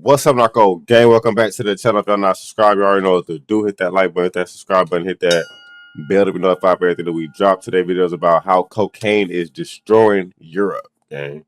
What's up, Narko gang? Welcome back to the channel. If y'all not subscribed, you already know what to do. Hit that like button, hit that subscribe button, hit that bell to be notified for everything that we drop. Today video is about how cocaine is destroying Europe, gang.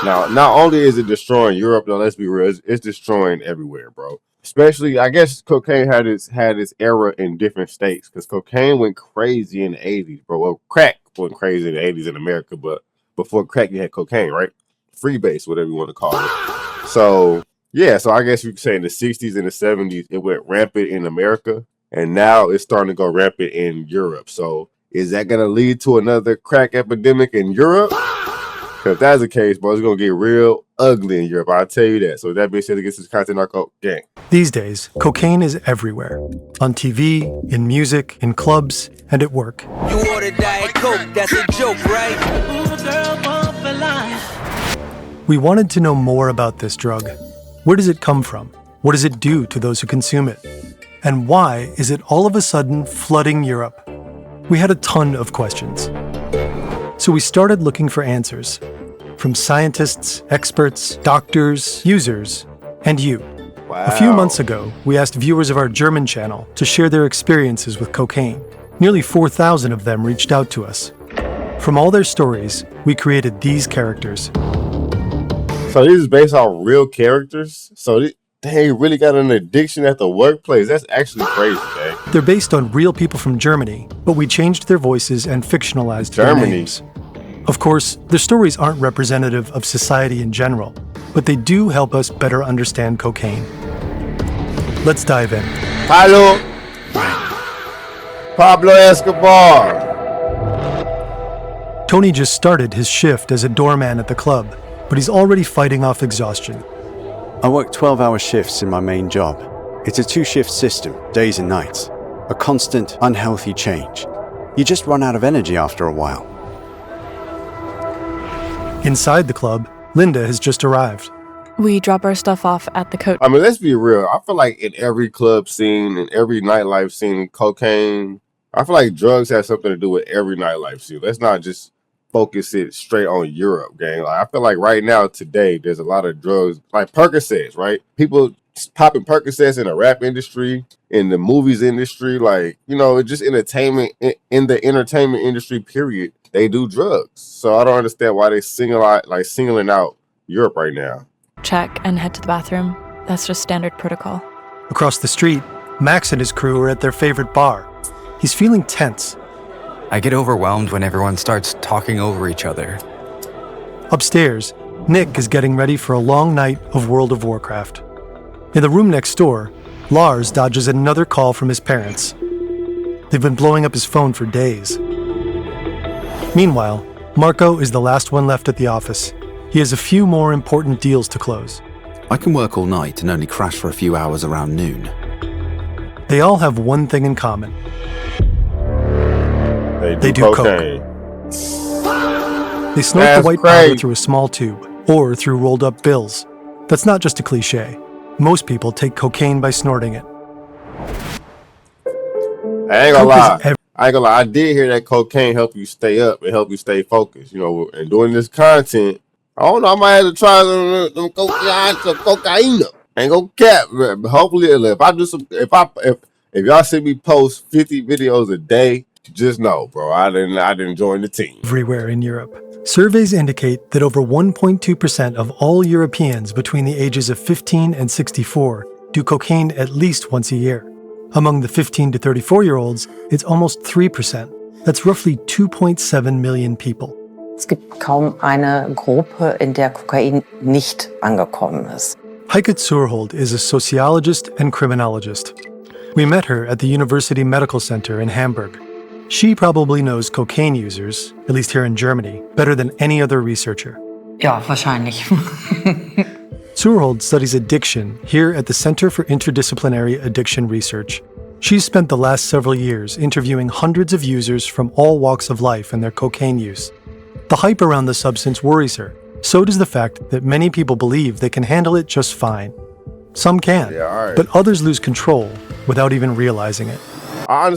Now, not only is it destroying Europe, though, let's be real, it's destroying everywhere, bro. Especially, I guess cocaine had its era in different states, because cocaine went crazy in the 80s, bro. Well, crack went crazy in the 80s in America, but before crack, you had cocaine, right? Freebase, whatever you want to call it. So yeah, so I guess you could say in the 60s and the 70s, it went rampant in America, and now it's starting to go rampant in Europe. So is that going to lead to another crack epidemic in Europe? Because if that's the case, bro, it's going to get real ugly in Europe. I'll tell you that. So with that being said, against this content, Narco gang. These days, cocaine is everywhere. On TV, in music, in clubs, and at work. You ordered Diet Coke, that's a joke, right? Ooh, girl, bump for life. We wanted to know more about this drug. Where does it come from? What does it do to those who consume it? And why is it all of a sudden flooding Europe? We had a ton of questions. So we started looking for answers from scientists, experts, doctors, users, and you. Wow. A few months ago, we asked viewers of our German channel to share their experiences with cocaine. Nearly 4,000 of them reached out to us. From all their stories, we created these characters. So this is based on real characters? So they really got an addiction at the workplace? That's actually crazy, man. They're based on real people from Germany, but we changed their voices and fictionalized their names. Of course, their stories aren't representative of society in general, but they do help us better understand cocaine. Let's dive in. Hello, Pablo Escobar. Tony just started his shift as a doorman at the club, but he's already fighting off exhaustion. I work 12-hour shifts in my main job. It's a two-shift system, days and nights. A constant, unhealthy change. You just run out of energy after a while. Inside the club, Linda has just arrived. We drop our stuff off at the coat. I mean, let's be real. I feel like in every club scene, in every nightlife scene, cocaine, I feel like drugs have something to do with every nightlife scene. Let's not just focus it straight on Europe, gang. Like, I feel like right now, today, there's a lot of drugs, like Percocets, right? People popping Percocets in the rap industry, in the movies industry, like, you know, just entertainment, in the entertainment industry, period. They do drugs. So I don't understand why they singling out Europe right now. Check and head to the bathroom. That's just standard protocol. Across the street, Max and his crew are at their favorite bar. He's feeling tense. I get overwhelmed when everyone starts talking over each other. Upstairs, Nick is getting ready for a long night of World of Warcraft. In the room next door, Lars dodges another call from his parents. They've been blowing up his phone for days. Meanwhile, Marco is the last one left at the office. He has a few more important deals to close. I can work all night and only crash for a few hours around noon. They all have one thing in common. They do cocaine. They snort the white powder through a small tube or through rolled up bills. That's not just a cliche. Most people take cocaine by snorting it. I ain't gonna lie. I did hear that cocaine help you stay up and help you stay focused. You know, and doing this content, I don't know, I might have to try some cocaine. Ain't gonna cap, but hopefully, if y'all see me post 50 videos a day, just know, bro, I didn't join the team. Everywhere in Europe. Surveys indicate that over 1.2% of all Europeans between the ages of 15 and 64 do cocaine at least once a year. Among the 15 to 34-year-olds, it's almost 3%. That's roughly 2.7 million people. Es gibt kaum eine Gruppe, in der Kokain nicht angekommen ist. Heike Zurhold is a sociologist and criminologist. We met her at the University Medical Center in Hamburg. She probably knows cocaine users, at least here in Germany, better than any other researcher. Ja, wahrscheinlich. Zurhold studies addiction here at the Center for Interdisciplinary Addiction Research. She's spent the last several years interviewing hundreds of users from all walks of life and their cocaine use. The hype around the substance worries her. So does the fact that many people believe they can handle it just fine. Some can, but others lose control without even realizing it. I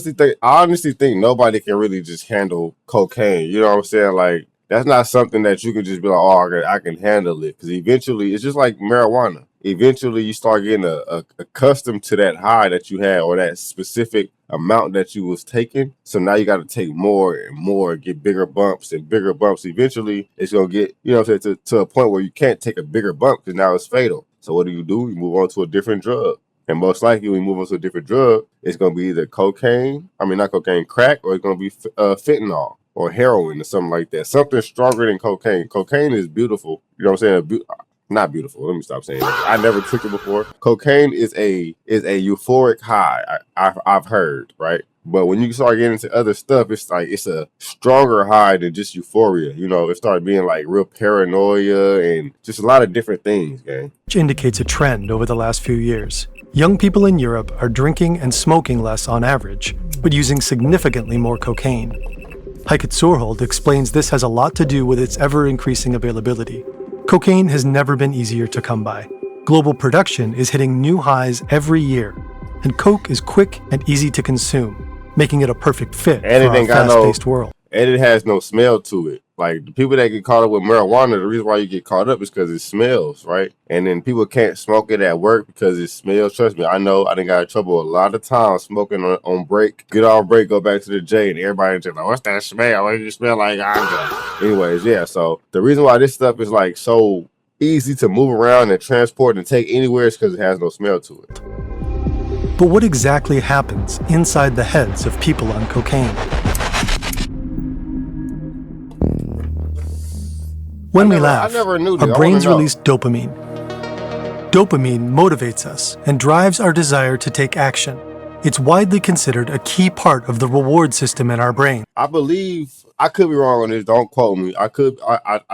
honestly think nobody can really just handle cocaine. You know what I'm saying? Like, that's not something that you can just be like, oh, I can handle it. Because eventually, it's just like marijuana. eventually you start getting accustomed to that high that you had or that specific amount that you was taking. So now you got to take more and more, get bigger bumps and bigger bumps. Eventually it's going to get, to a point where you can't take a bigger bump because now it's fatal. So what do? You move on to a different drug. And most likely when you move on to a different drug, it's going to be either not cocaine, crack, or it's going to be fentanyl or heroin or something like that. Something stronger than cocaine. Cocaine is beautiful. You know what I'm saying? Not beautiful. Let me stop saying that. I never took it before. Cocaine is a euphoric high. I've heard, right? But when you start getting into other stuff, it's like it's a stronger high than just euphoria. It started being like real paranoia and just a lot of different things, gang. Which indicates a trend over the last few years. Young people in Europe are drinking and smoking less on average, but using significantly more cocaine. Heike Zurhold explains this has a lot to do with its ever-increasing availability. Cocaine has never been easier to come by. Global production is hitting new highs every year, and coke is quick and easy to consume, making it a perfect fit for our fast-paced world. And it has no smell to it. Like the people that get caught up with marijuana, the reason why you get caught up is because it smells, right? And then people can't smoke it at work because it smells. Trust me, I know I done got in trouble a lot of times smoking on break. Get off break, go back to the J, and everybody just like, what's that smell? What does it smell like? Anyways, yeah. So the reason why this stuff is like so easy to move around and transport and take anywhere is because it has no smell to it. But what exactly happens inside the heads of people on cocaine? When we laugh, our brains release dopamine. Dopamine motivates us and drives our desire to take action. It's widely considered a key part of the reward system in our brain. I believe, I could be wrong on this, don't quote me. I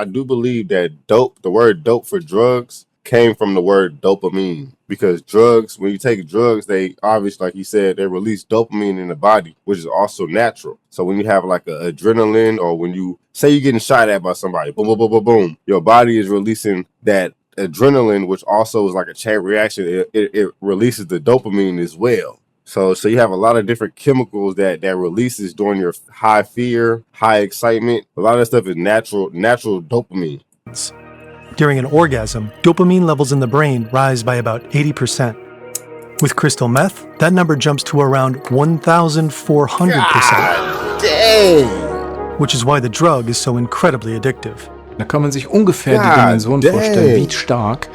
do believe that the word dope for drugs came from the word dopamine, because drugs, when you take drugs, they obviously, like you said, they release dopamine in the body, which is also natural. So when you have like an adrenaline, or when you say you're getting shot at by somebody, boom, boom, boom, boom, boom, your body is releasing that adrenaline, which also is like a chain reaction. It releases the dopamine as well. So you have a lot of different chemicals that releases during your high fear, high excitement. A lot of stuff is natural dopamine. During an orgasm, dopamine levels in the brain rise by about 80%. With crystal meth, that number jumps to around 1,400%. Dang! Which is why the drug is so incredibly addictive. Da kann man sich ungefähr die Dimension vorstellen, wie stark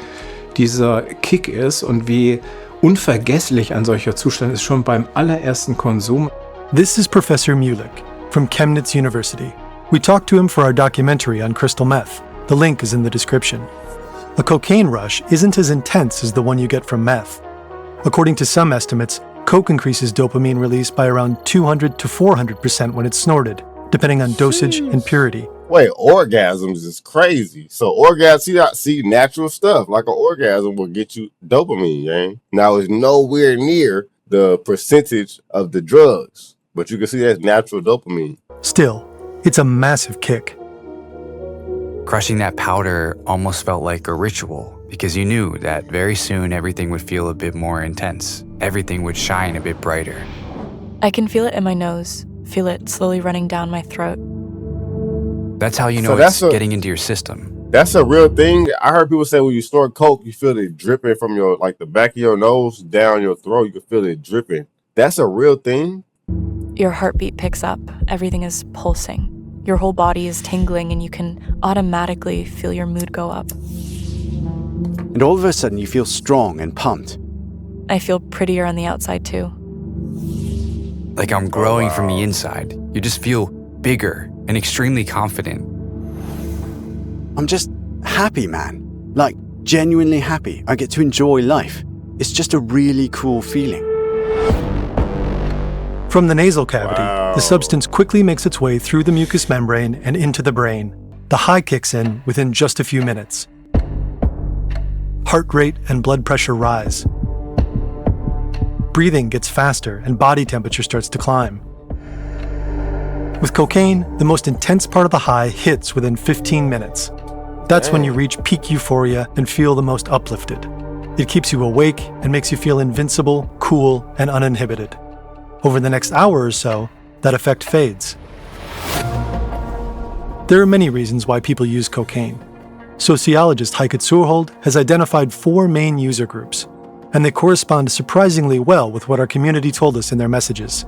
dieser Kick ist und wie unvergesslich ein solcher Zustand ist schon beim allerersten Konsum. This is Professor Mulick from Chemnitz University. We talked to him for our documentary on crystal meth. The link is in the description. A cocaine rush isn't as intense as the one you get from meth. According to some estimates, coke increases dopamine release by around 200 to 400% when it's snorted, depending on dosage and purity. Wait, orgasms is crazy. So see natural stuff like an orgasm will get you dopamine, gang. Now it's nowhere near the percentage of the drugs, but you can see that's natural dopamine. Still, it's a massive kick. Crushing that powder almost felt like a ritual, because you knew that very soon everything would feel a bit more intense. Everything would shine a bit brighter. I can feel it in my nose, feel it slowly running down my throat. That's how you know it's getting into your system. That's a real thing. I heard people say when you snort coke, you feel it dripping from the back of your nose down your throat. You can feel it dripping. That's a real thing. Your heartbeat picks up. Everything is pulsing. Your whole body is tingling, and you can automatically feel your mood go up. And all of a sudden you feel strong and pumped. I feel prettier on the outside too. Like I'm growing from the inside. You just feel bigger and extremely confident. I'm just happy, man. Like, genuinely happy. I get to enjoy life. It's just a really cool feeling. From the nasal cavity, the substance quickly makes its way through the mucous membrane and into the brain. The high kicks in within just a few minutes. Heart rate and blood pressure rise. Breathing gets faster and body temperature starts to climb. With cocaine, the most intense part of the high hits within 15 minutes. That's when you reach peak euphoria and feel the most uplifted. It keeps you awake and makes you feel invincible, cool, and uninhibited. Over the next hour or so, that effect fades. There are many reasons why people use cocaine. Sociologist Heike Zurhold has identified 4 main user groups, and they correspond surprisingly well with what our community told us in their messages.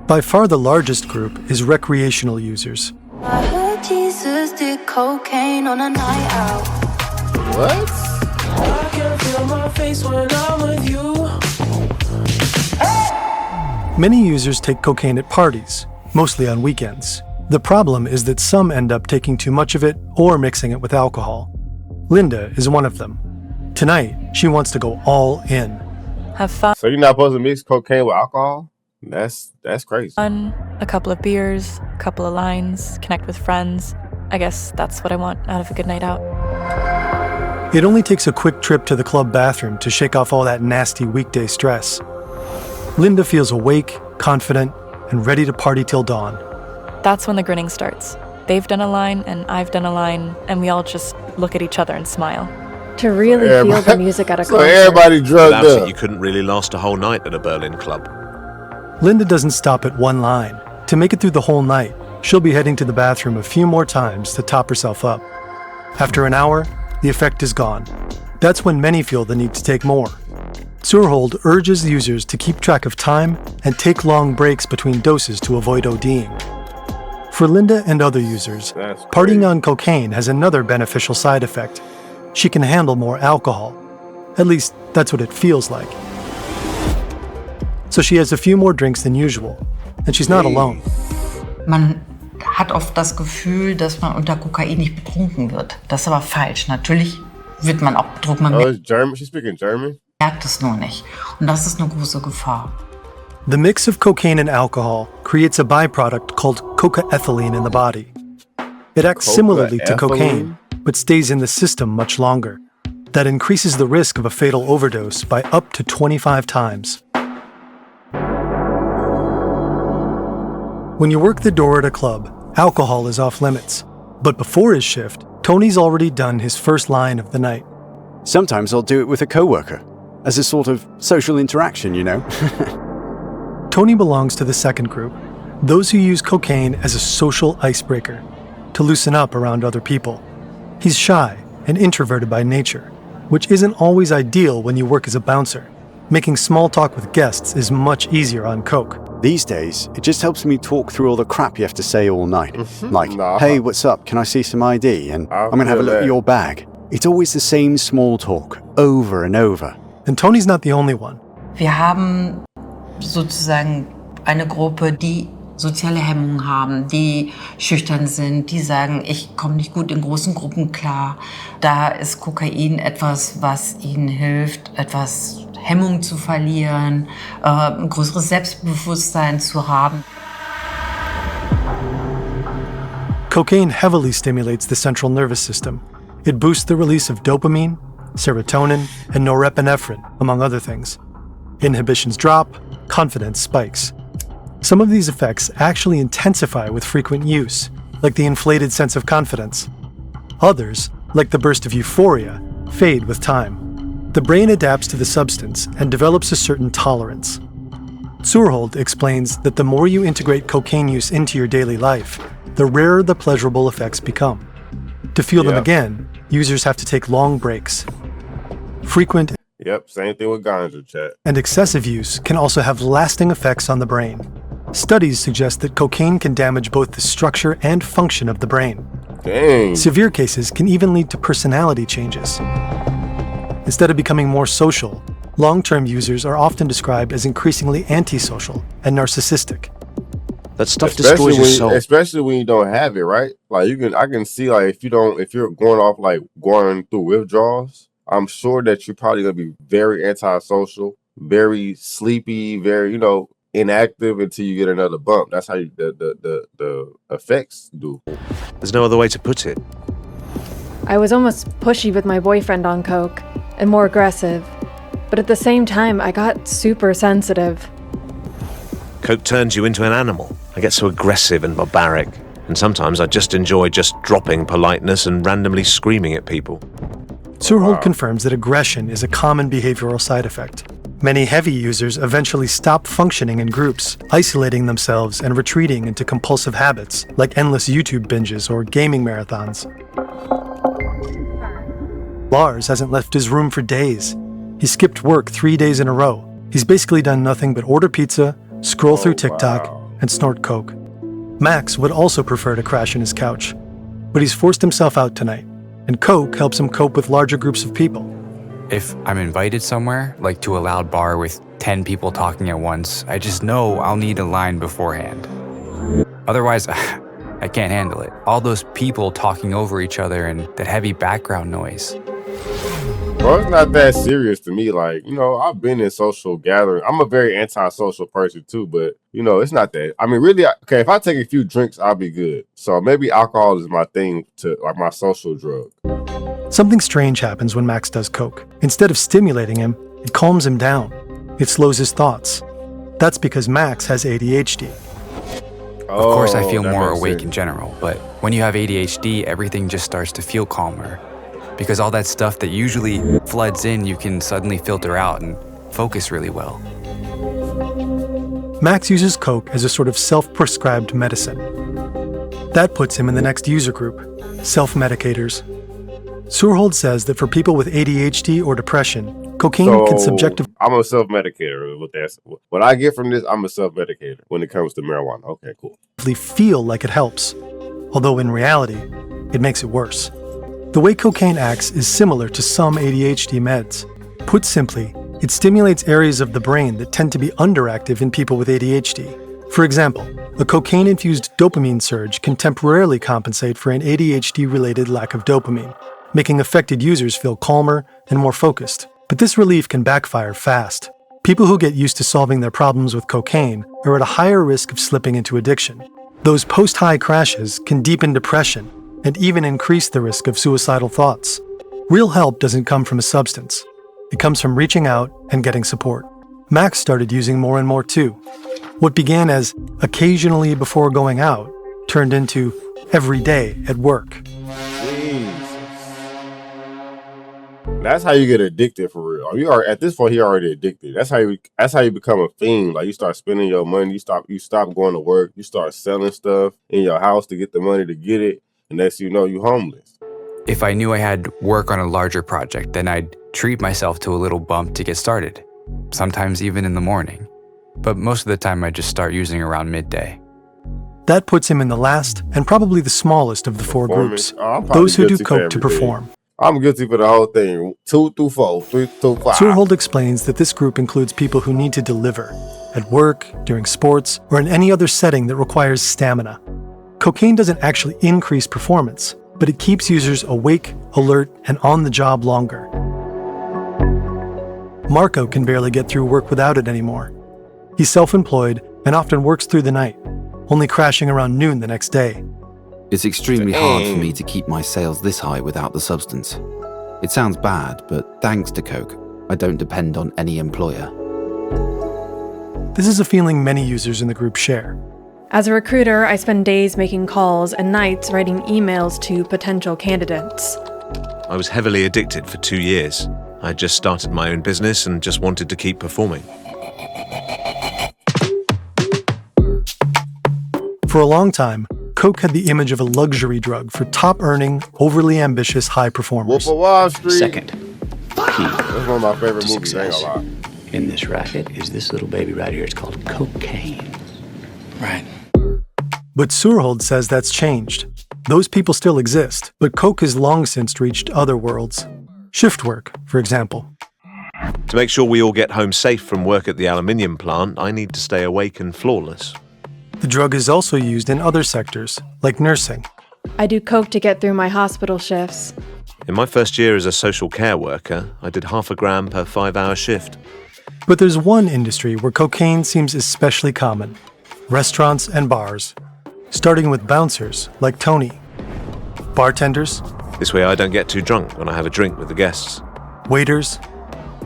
By far the largest group is recreational users. I heard Jesus did cocaine on a night out. What? I can feel my face when I'm with you. Many users take cocaine at parties, mostly on weekends. The problem is that some end up taking too much of it or mixing it with alcohol. Linda is one of them. Tonight, she wants to go all in. Have fun, So you're not supposed to mix cocaine with alcohol? That's crazy. a couple of beers, a couple of lines, connect with friends. I guess that's what I want out of a good night out. It only takes a quick trip to the club bathroom to shake off all that nasty weekday stress. Linda feels awake, confident, and ready to party till dawn. That's when the grinning starts. They've done a line and I've done a line, and we all just look at each other and smile. To really feel the music at a So concert. everybody drugged Without it, up. you couldn't really last a whole night at a Berlin club. Linda doesn't stop at one line. To make it through the whole night, she'll be heading to the bathroom a few more times to top herself up. After an hour, the effect is gone. That's when many feel the need to take more. Zurhold urges users to keep track of time and take long breaks between doses to avoid ODing. For Linda and other users, That's partying crazy. on cocaine has another beneficial side effect. She can handle more alcohol. At least, that's what it feels like. So she has a few more drinks than usual, and she's not alone. Man hat oft das Gefühl, dass man unter Kokain nicht betrunken wird. Das ist aber falsch. Natürlich wird man auch betrunken, man Oh, it's German. She's speaking German. merkt es nur nicht. Und das ist eine große Gefahr. The mix of cocaine and alcohol creates a byproduct called cocaethylene in the body. It acts similarly to cocaine, but stays in the system much longer. That increases the risk of a fatal overdose by up to 25 times. When you work the door at a club, alcohol is off limits. But before his shift, Tony's already done his first line of the night. Sometimes I'll do it with a coworker, as a sort of social interaction, you know. Tony belongs to the second group, those who use cocaine as a social icebreaker, to loosen up around other people. He's shy and introverted by nature, which isn't always ideal when you work as a bouncer. Making small talk with guests is much easier on coke. These days, it just helps me talk through all the crap you have to say all night. Like, Nah. hey, what's up? Can I see some ID? And I I'm gonna have a feel look at that. your bag. It's always the same small talk, over and over. And Tony's not the only one. Wir haben sozusagen eine Gruppe, die soziale Hemmungen haben, die schüchtern sind, die sagen, ich komme nicht gut in großen Gruppen klar. Da ist Kokain etwas, was ihnen hilft, etwas Hemmung zu verlieren, ein größeres Selbstbewusstsein zu haben. Cocaine heavily stimulates the central nervous system. It boosts the release of dopamine, serotonin, and norepinephrine, among other things. Inhibitions drop, confidence spikes. Some of these effects actually intensify with frequent use, like the inflated sense of confidence. Others, like the burst of euphoria, fade with time. The brain adapts to the substance and develops a certain tolerance. Zurhold explains that the more you integrate cocaine use into your daily life, the rarer the pleasurable effects become. To feel them Yeah. again, users have to take long breaks. Frequent Yep, same thing with ganja, chat. and excessive use can also have lasting effects on the brain. Studies suggest that cocaine can damage both the structure and function of the brain. Dang. Severe cases can even lead to personality changes. Instead of becoming more social, long-term users are often described as increasingly antisocial and narcissistic. That stuff destroys your soul. Especially when you don't have it, right? Like I can see like if you're going through withdrawals, I'm sure that you're probably gonna be very antisocial, very sleepy, very inactive until you get another bump. That's how the effects do. There's no other way to put it. I was almost pushy with my boyfriend on coke, and more aggressive. But at the same time, I got super sensitive. Coke turns you into an animal. I get so aggressive and barbaric. And sometimes I just enjoy just dropping politeness and randomly screaming at people. Zurhold confirms that aggression is a common behavioral side effect. Many heavy users eventually stop functioning in groups, isolating themselves and retreating into compulsive habits like endless YouTube binges or gaming marathons. Lars hasn't left his room for days. He skipped work 3 days in a row. He's basically done nothing but order pizza, scroll through TikTok, and snort coke. Max would also prefer to crash in his couch, but he's forced himself out tonight, and coke helps him cope with larger groups of people. If I'm invited somewhere, like to a loud bar with 10 people talking at once, I just know I'll need a line beforehand. Otherwise, I can't handle it. All those people talking over each other and that heavy background noise. Bro, it's not that serious to me. Like, I've been in social gatherings. I'm a very antisocial person too, but, it's not that. I mean, really, okay, if I take a few drinks, I'll be good. So maybe alcohol is my thing, like my social drug. Something strange happens when Max does coke. Instead of stimulating him, it calms him down. It slows his thoughts. That's because Max has ADHD. Of course, I feel more awake in general, but when you have ADHD, everything just starts to feel calmer. Because all that stuff that usually floods in, you can suddenly filter out and focus really well. Max uses coke as a sort of self-prescribed medicine. That puts him in the next user group, self-medicators. Surhold says that for people with ADHD or depression, cocaine can subjectively... I'm a self-medicator. What I get from this, I'm a self-medicator when it comes to marijuana. Okay, cool. ...feel like it helps, although in reality, it makes it worse. The way cocaine acts is similar to some ADHD meds. Put simply, it stimulates areas of the brain that tend to be underactive in people with ADHD. For example, a cocaine-infused dopamine surge can temporarily compensate for an ADHD-related lack of dopamine, making affected users feel calmer and more focused. But this relief can backfire fast. People who get used to solving their problems with cocaine are at a higher risk of slipping into addiction. Those post-high crashes can deepen depression and even increase the risk of suicidal thoughts. Real help doesn't come from a substance. It comes from reaching out and getting support. Max started using more and more too. What began as occasionally before going out turned into every day at work. That's how you get addicted for real. You are at this point. He already addicted. That's how you become a fiend. Like, you start spending your money. You stop going to work. You start selling stuff in your house to get the money to get it. And next you know, you homeless. If I knew I had work on a larger project, then I'd treat myself to a little bump to get started. Sometimes even in the morning. But most of the time I just start using around midday. That puts him in the last and probably the smallest of the four groups. Those who do coke to perform. I'm guilty for the whole thing. 2 through 4, 3 through 5. Surhold explains that this group includes people who need to deliver at work, during sports, or in any other setting that requires stamina. Cocaine doesn't actually increase performance, but it keeps users awake, alert, and on the job longer. Narko can barely get through work without it anymore. He's self-employed and often works through the night, only crashing around noon the next day. It's extremely hard for me to keep my sales this high without the substance. It sounds bad, but thanks to coke, I don't depend on any employer. This is a feeling many users in the group share. As a recruiter, I spend days making calls and nights writing emails to potential candidates. I was heavily addicted for 2 years. I had just started my own business and just wanted to keep performing. For a long time, coke had the image of a luxury drug for top-earning, overly ambitious high performers. Wolf of Wall Street. Second key. That's one of my favorite movies. I ain't gonna lie. In this racket is this little baby right here. It's called cocaine. Right. But Surhold says that's changed. Those people still exist, but coke has long since reached other worlds. Shift work, for example. To make sure we all get home safe from work at the aluminium plant, I need to stay awake and flawless. The drug is also used in other sectors, like nursing. I do coke to get through my hospital shifts. In my first year as a social care worker, I did 0.5 gram per 5-hour shift. But there's one industry where cocaine seems especially common: restaurants and bars. Starting with bouncers like Tony. Bartenders. This way I don't get too drunk when I have a drink with the guests. Waiters.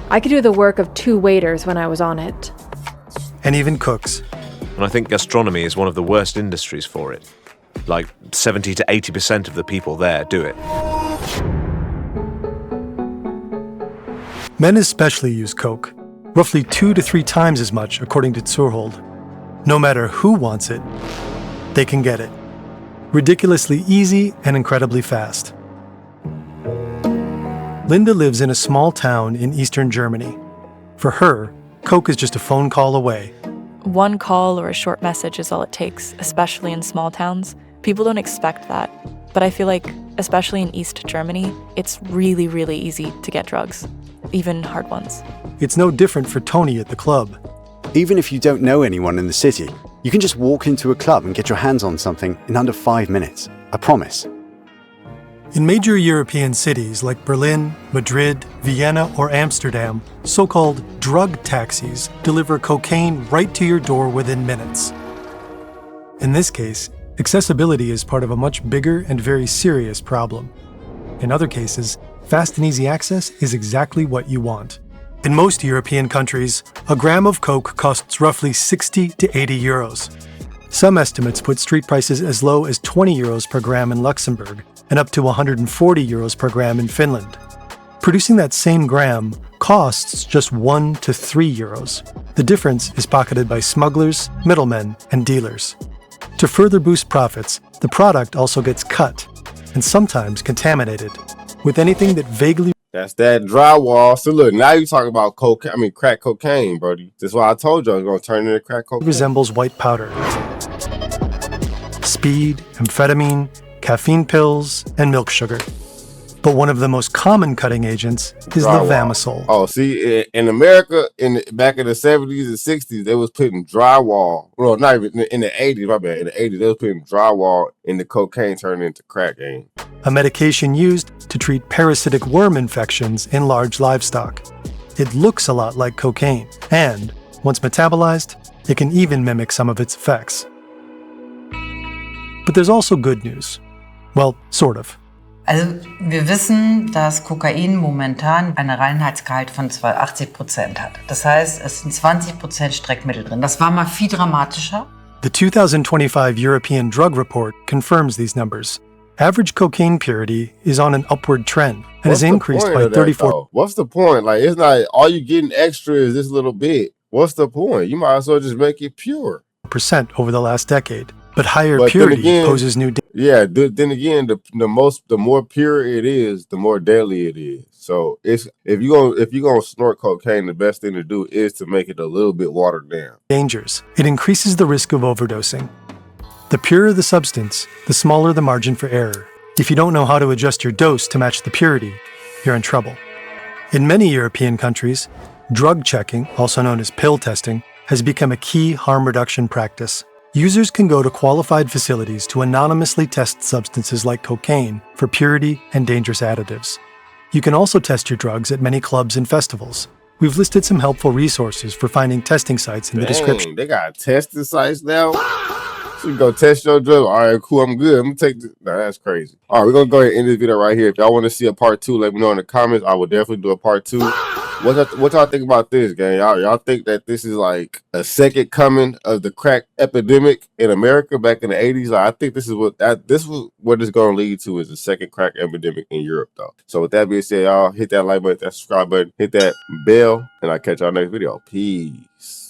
I could do the work of 2 waiters when I was on it. And even cooks. And I think gastronomy is one of the worst industries for it. Like 70 to 80% of the people there do it. Men especially use coke, roughly 2 to 3 times as much according to Surhold. No matter who wants it, they can get it. Ridiculously easy and incredibly fast. Linda lives in a small town in eastern Germany. For her, coke is just a phone call away. One call or a short message is all it takes, especially in small towns. People don't expect that. But I feel like, especially in East Germany, it's really, really easy to get drugs, even hard ones. It's no different for Tony at the club. Even if you don't know anyone in the city, you can just walk into a club and get your hands on something in under 5 minutes. I promise. In major European cities like Berlin, Madrid, Vienna, or Amsterdam, so-called drug taxis deliver cocaine right to your door within minutes. In this case, accessibility is part of a much bigger and very serious problem. In other cases, fast and easy access is exactly what you want. In most European countries, a gram of coke costs roughly 60 to 80 euros. Some estimates put street prices as low as 20 euros per gram in Luxembourg and up to 140 euros per gram in Finland. Producing that same gram costs just 1 to 3 euros. The difference is pocketed by smugglers, middlemen, and dealers. To further boost profits, the product also gets cut and sometimes contaminated with anything that vaguely... That's that drywall. So look, now you're talking about crack cocaine, Brody. That's why I told you I was going to turn into crack cocaine. ...resembles white powder. Speed, amphetamine, caffeine pills, and milk sugar. But one of the most common cutting agents is the Vamisol. Oh, see, in America, back in the 70s and 60s, they was putting drywall. Well, not even in the 80s, my bad. In the 80s, they was putting drywall in the cocaine turning into crack. A medication used to treat parasitic worm infections in large livestock. It looks a lot like cocaine, and once metabolized, it can even mimic some of its effects. But there's also good news. Well, sort of. Also wir wissen, dass Kokain momentan einen Reinheitsgehalt von 80% hat. Das heißt, es sind 20% Streckmittel drin. Das war mal viel dramatischer. The 2025 European Drug Report confirms these numbers. Average cocaine purity is on an upward trend and has increased by 34%. What's the point? Like, it's not all you getting extra is this little bit. What's the point? You might as well just make it pure. Over the last decade. But higher purity poses new dangers. Yeah, then again, the more pure it is, the more deadly it is. So if you're gonna snort cocaine, the best thing to do is to make it a little bit watered down. Dangers. It increases the risk of overdosing. The purer the substance, the smaller the margin for error. If you don't know how to adjust your dose to match the purity, you're in trouble. In many European countries, drug checking, also known as pill testing, has become a key harm reduction practice. Users can go to qualified facilities to anonymously test substances like cocaine for purity and dangerous additives. You can also test your drugs at many clubs and festivals. We've listed some helpful resources for finding testing sites in the description. They got testing sites now? So you go test your drug. All right, cool, I'm good. I'm going to take this. Nah, that's crazy. All right, we're going to go ahead and end this video right here. If y'all want to see a part 2, let me know in the comments. I will definitely do a part 2. What y'all think about this, gang? Y'all think that this is like a second coming of the crack epidemic in America back in the 80s? Like, I think this is what it's going to lead to, is a second crack epidemic in Europe, though. So with that being said, y'all hit that like button, that subscribe button, hit that bell, and I'll catch y'all next video. Peace.